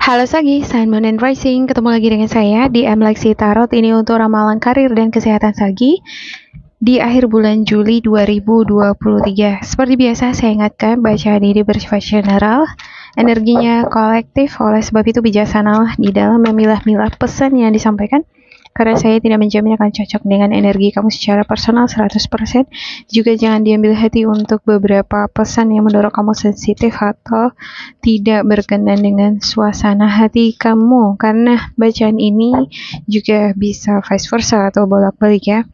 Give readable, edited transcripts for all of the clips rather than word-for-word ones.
Halo Sagi, Sun, Moon, and Rising. Ketemu lagi dengan saya di Lexi Tarot. Ini untuk ramalan karir dan kesehatan Sagi di akhir bulan Juli 2023. Seperti biasa, saya ingatkan bacaan ini bersifat general, energinya kolektif, oleh sebab itu bijaksanalah di dalam memilah-milah pesan yang disampaikan, karena saya tidak menjamin akan cocok dengan energi kamu secara personal 100%. Juga jangan diambil hati untuk beberapa pesan yang menurut kamu sensitif atau tidak berkenan dengan suasana hati kamu, karena bacaan ini juga bisa vice versa atau bolak-balik ya.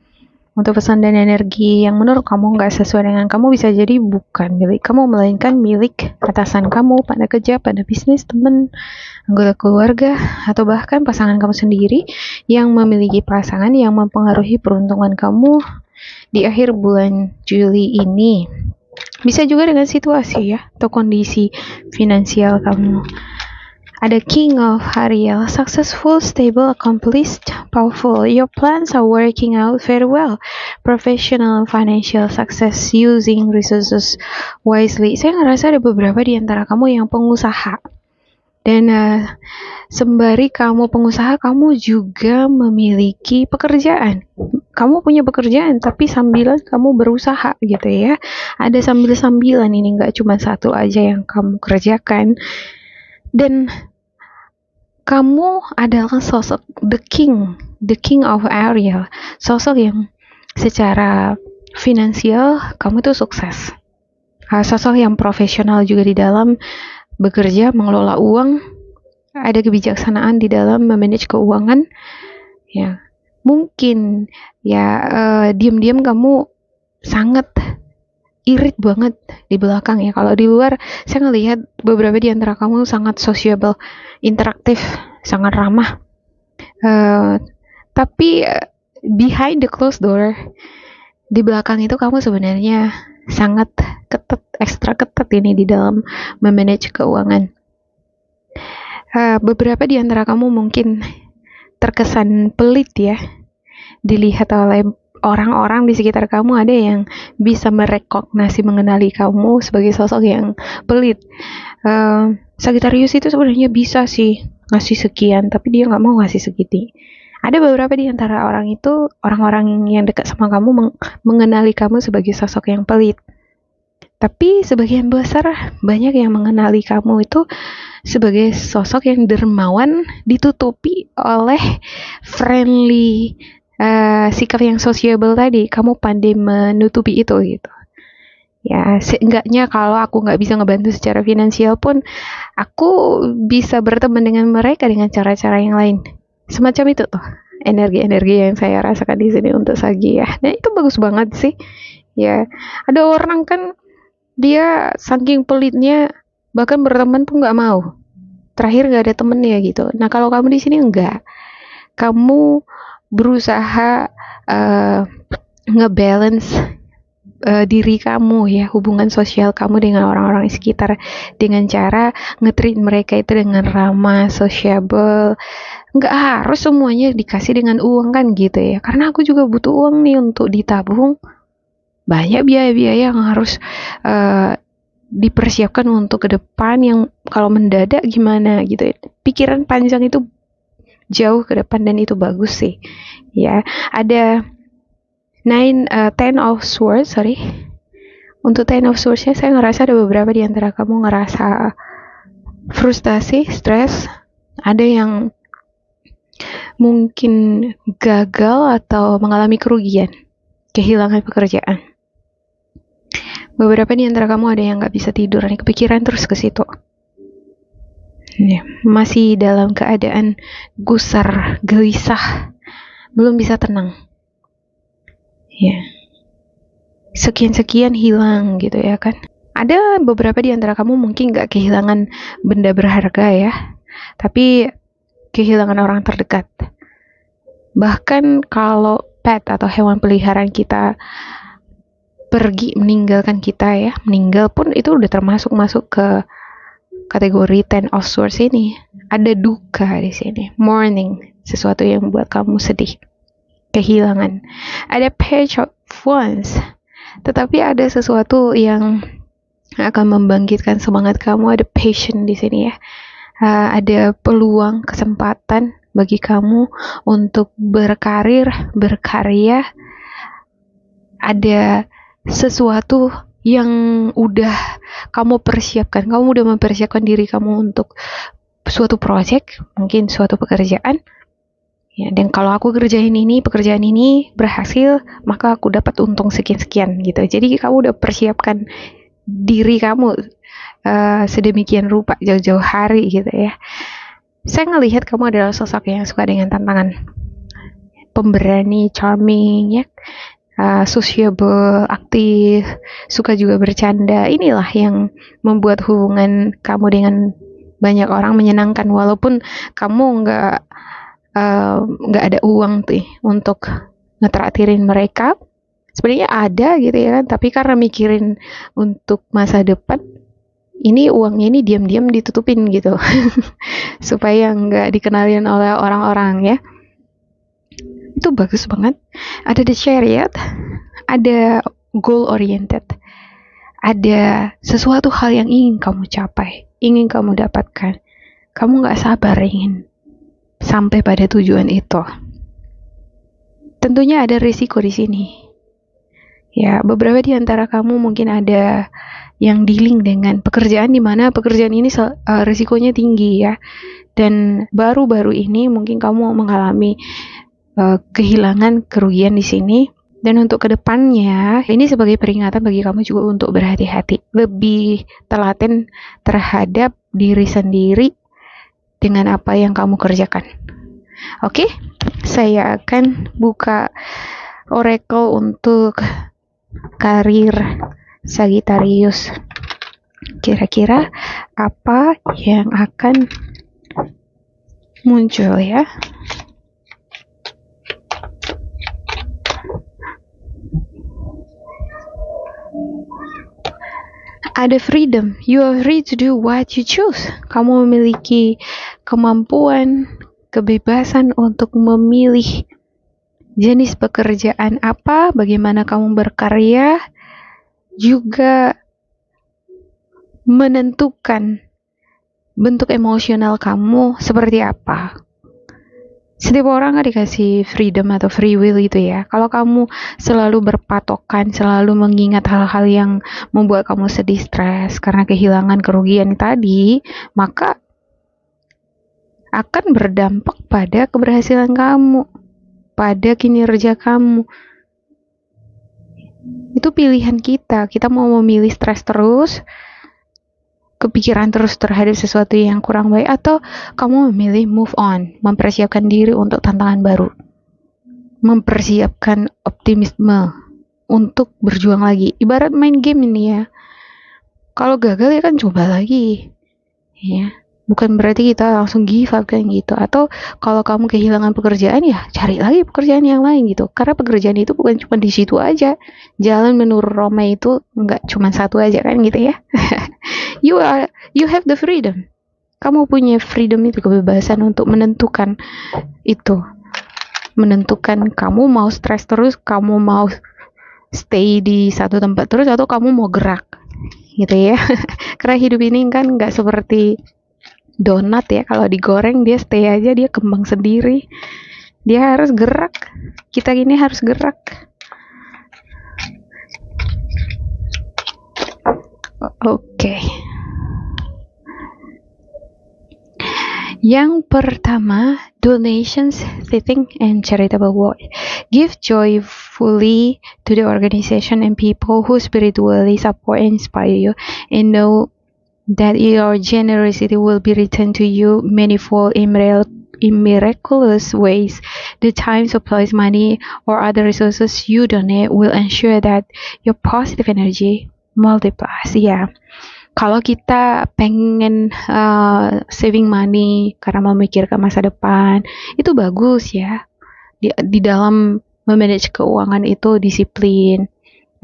Untuk pesan dan energi yang menurut kamu nggak sesuai dengan kamu bisa jadi bukan milik kamu, melainkan milik atasan kamu, pada kerja, pada bisnis, teman, anggota keluarga, atau bahkan pasangan kamu sendiri yang memiliki pasangan yang mempengaruhi peruntungan kamu di akhir bulan Juli ini. Bisa juga dengan situasi ya, atau kondisi finansial kamu. Ada King of Ariel, successful, stable, accomplished, powerful. Your plans are working out very well. Professional and financial success, using resources wisely. Saya ngerasa ada beberapa di antara kamu yang pengusaha. Dan sembari kamu pengusaha, kamu juga memiliki pekerjaan. Kamu punya pekerjaan, tapi sambilan kamu berusaha gitu ya. Ada sambil-sambilan ini, nggak cuma satu aja yang kamu kerjakan. Dan kamu adalah sosok the king of Ariel, sosok yang secara finansial kamu tuh sukses, sosok yang profesional juga di dalam bekerja, mengelola uang, ada kebijaksanaan di dalam memanage keuangan ya. Mungkin ya diam-diam kamu sangat irit banget di belakang ya. Kalau di luar saya ngelihat beberapa di antara kamu sangat sociable, interaktif, sangat ramah. Tapi behind the closed door, di belakang itu kamu sebenarnya sangat ketat, ekstra ketat ini di dalam memanage keuangan. Beberapa di antara kamu mungkin terkesan pelit ya, dilihat oleh orang-orang di sekitar kamu. Ada yang bisa merekognisi, mengenali kamu sebagai sosok yang pelit. Sagittarius itu sebenarnya bisa sih ngasih sekian, tapi dia nggak mau ngasih segiti. Ada beberapa di antara orang itu, orang-orang yang dekat sama kamu mengenali kamu sebagai sosok yang pelit. Tapi sebagian besar banyak yang mengenali kamu itu sebagai sosok yang dermawan, ditutupi oleh friendly, sikap yang sociable tadi. Kamu pandai menutupi itu gitu ya. Seenggaknya kalau aku nggak bisa ngebantu secara finansial pun, aku bisa berteman dengan mereka dengan cara-cara yang lain. Semacam itu tuh energi-energi yang saya rasakan di sini untuk Sagi ya. Dan itu bagus banget sih ya. Ada orang kan dia saking pelitnya bahkan berteman pun nggak mau, terakhir nggak ada temennya gitu. Nah kalau kamu di sini enggak, kamu berusaha ngebalance diri kamu ya, hubungan sosial kamu dengan orang-orang di sekitar, dengan cara nge-treat mereka itu dengan ramah, sociable. Nggak harus semuanya dikasih dengan uang kan gitu ya, karena aku juga butuh uang nih untuk ditabung. Banyak biaya-biaya yang harus dipersiapkan untuk ke depan, yang kalau mendadak gimana gitu ya. Pikiran panjang itu jauh ke depan dan itu bagus sih ya. Ada Ten of Swords, Untuk Ten of Swords-nya saya ngerasa ada beberapa di antara kamu ngerasa frustasi, stres. Ada yang mungkin gagal atau mengalami kerugian, kehilangan pekerjaan. Beberapa di antara kamu ada yang gak bisa tidur, kepikiran terus ke situ. Ya, masih dalam keadaan gusar, gelisah, belum bisa tenang. Ya. Sekian-sekian hilang gitu ya kan. Ada beberapa di antara kamu mungkin gak kehilangan benda berharga ya, tapi kehilangan orang terdekat. Bahkan kalau pet atau hewan peliharaan kita pergi, meninggalkan kita ya, meninggal pun itu udah masuk ke kategori Ten of Swords ini. Ada duka di sini, mourning, sesuatu yang membuat kamu sedih, kehilangan. Ada Page of Wands, tetapi ada sesuatu yang akan membangkitkan semangat kamu. Ada passion di sini ya. ada peluang, kesempatan bagi kamu untuk berkarir, berkarya, ada sesuatu yang udah kamu persiapkan. Kamu udah mempersiapkan diri kamu untuk suatu project, mungkin suatu pekerjaan. Ya, dan kalau aku kerjain ini, pekerjaan ini berhasil, maka aku dapat untung sekian-sekian gitu. Jadi kamu udah persiapkan diri kamu sedemikian rupa jauh-jauh hari gitu ya. Saya ngelihat kamu adalah sosok yang suka dengan tantangan, pemberani, charming, ya, sociable, aktif, suka juga bercanda. Inilah yang membuat hubungan kamu dengan banyak orang menyenangkan, walaupun kamu nggak ada uang tuh untuk ngetraktirin mereka. Sebenarnya ada gitu ya kan, tapi karena mikirin untuk masa depan, ini uangnya ini diam-diam ditutupin gitu supaya nggak dikenalin oleh orang-orang ya. Itu bagus banget. Ada the chariot, ada goal oriented, ada sesuatu hal yang ingin kamu capai, ingin kamu dapatkan. Kamu nggak sabar ingin sampai pada tujuan itu. Tentunya ada risiko di sini. Ya, beberapa di antara kamu mungkin ada yang dealing dengan pekerjaan di mana pekerjaan ini risikonya tinggi ya. Dan baru-baru ini mungkin kamu mengalami kehilangan, kerugian di sini. Dan untuk kedepannya, ini sebagai peringatan bagi kamu juga untuk berhati-hati, lebih telaten terhadap diri sendiri dengan apa yang kamu kerjakan. Oke, saya akan buka oracle untuk karir Sagittarius. Kira-kira apa yang akan muncul ya? Ada freedom, you are free to do what you choose. Kamu memiliki kemampuan, kebebasan untuk memilih jenis pekerjaan apa, bagaimana kamu berkarya, juga menentukan bentuk emosional kamu seperti apa. Setiap orang kan dikasih freedom atau free will gitu ya. Kalau kamu selalu berpatokan, selalu mengingat hal-hal yang membuat kamu sedih, stres karena kehilangan, kerugian tadi, maka akan berdampak pada keberhasilan kamu, pada kinerja kamu. Itu pilihan kita. Kita mau memilih stres terus, kepikiran terus terhadap sesuatu yang kurang baik, atau kamu memilih move on, mempersiapkan diri untuk tantangan baru, mempersiapkan optimisme untuk berjuang lagi. Ibarat main game ini ya, kalau gagal ya kan coba lagi ya, bukan berarti kita langsung give up kan gitu. Atau kalau kamu kehilangan pekerjaan ya cari lagi pekerjaan yang lain gitu, karena pekerjaan itu bukan cuma di situ aja. Jalan menurut Roma itu nggak cuma satu aja kan gitu ya. You have the freedom. Kamu punya freedom itu, kebebasan untuk menentukan itu. Menentukan kamu mau stres terus, kamu mau stay di satu tempat terus, atau kamu mau gerak. Gitu ya. Karena hidup ini kan nggak seperti donat ya. Kalau digoreng dia stay aja, dia kembang sendiri. Dia harus gerak. Kita ini harus gerak. Oke. Yang pertama, donations, tithing, and charitable work. Give joyfully to the organization and people who spiritually support and inspire you, and know that your generosity will be returned to you manifold in miraculous ways. The time, supplies, money, or other resources you donate will ensure that your positive energy multiplies. Ya. Kalau kita pengen saving money karena memikirkan masa depan, itu bagus ya. Di dalam memanage keuangan itu disiplin.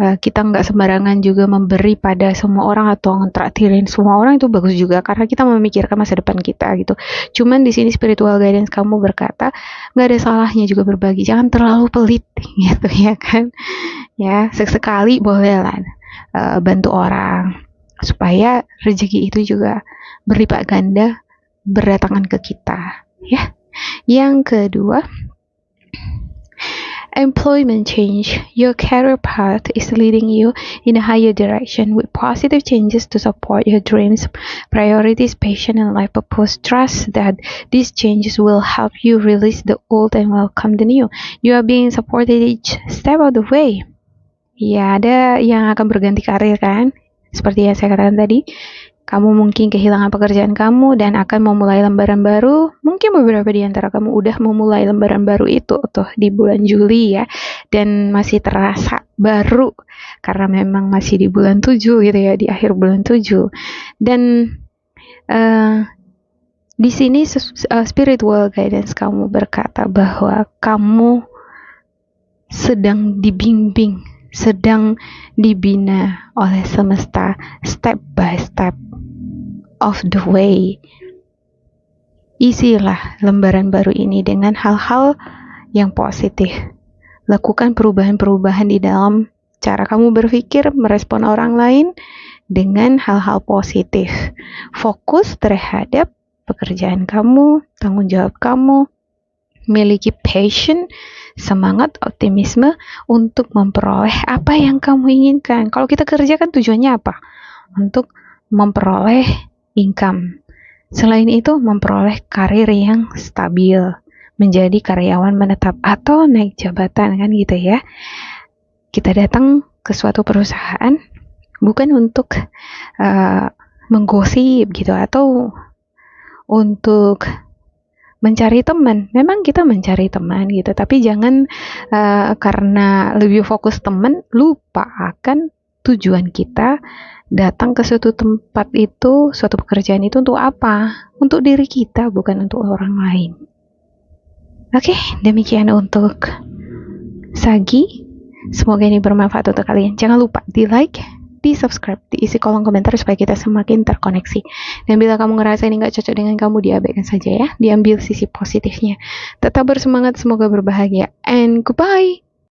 Kita nggak sembarangan juga memberi pada semua orang atau ngetraktirin semua orang, itu bagus juga karena kita memikirkan masa depan kita gitu. Cuman di sini spiritual guidance kamu berkata nggak ada salahnya juga berbagi, jangan terlalu pelit gitu ya kan. Ya, sesekali boleh lah bantu orang supaya rezeki itu juga berlipat ganda berdatangan ke kita, ya. Yang kedua, employment change. Your career path is leading you in a higher direction with positive changes to support your dreams, priorities, passion, and life purpose. Trust that these changes will help you release the old and welcome the new. You are being supported each step of the way. Ya, ada yang akan berganti karir kan? Seperti yang saya katakan tadi, kamu mungkin kehilangan pekerjaan kamu dan akan memulai lembaran baru. Mungkin beberapa di antara kamu udah memulai lembaran baru itu tuh di bulan Juli ya. Dan masih terasa baru karena memang masih di bulan 7 gitu ya, di akhir bulan 7. Dan di sini spiritual guidance kamu berkata bahwa kamu sedang dibimbing, sedang dibina oleh semesta step by step of the way. Isilah lembaran baru ini dengan hal-hal yang positif. Lakukan perubahan-perubahan di dalam cara kamu berpikir, merespon orang lain dengan hal-hal positif. Fokus terhadap pekerjaan kamu, tanggung jawab kamu, miliki passion, semangat, optimisme untuk memperoleh apa yang kamu inginkan. Kalau kita kerja kan tujuannya apa? Untuk memperoleh income. Selain itu, memperoleh karir yang stabil, menjadi karyawan menetap atau naik jabatan kan gitu ya. Kita datang ke suatu perusahaan bukan untuk menggosip gitu atau untuk mencari teman. Memang kita mencari teman gitu, tapi jangan karena lebih fokus teman lupa akan tujuan kita datang ke suatu tempat itu, suatu pekerjaan itu untuk apa? Untuk diri kita, bukan untuk orang lain. Oke, demikian untuk Sagi. Semoga ini bermanfaat untuk kalian. Jangan lupa di like, di subscribe, diisi kolom komentar supaya kita semakin terkoneksi. Dan bila kamu ngerasa ini gak cocok dengan kamu, diabaikan saja ya. Diambil sisi positifnya. Tetap bersemangat, semoga berbahagia. And goodbye!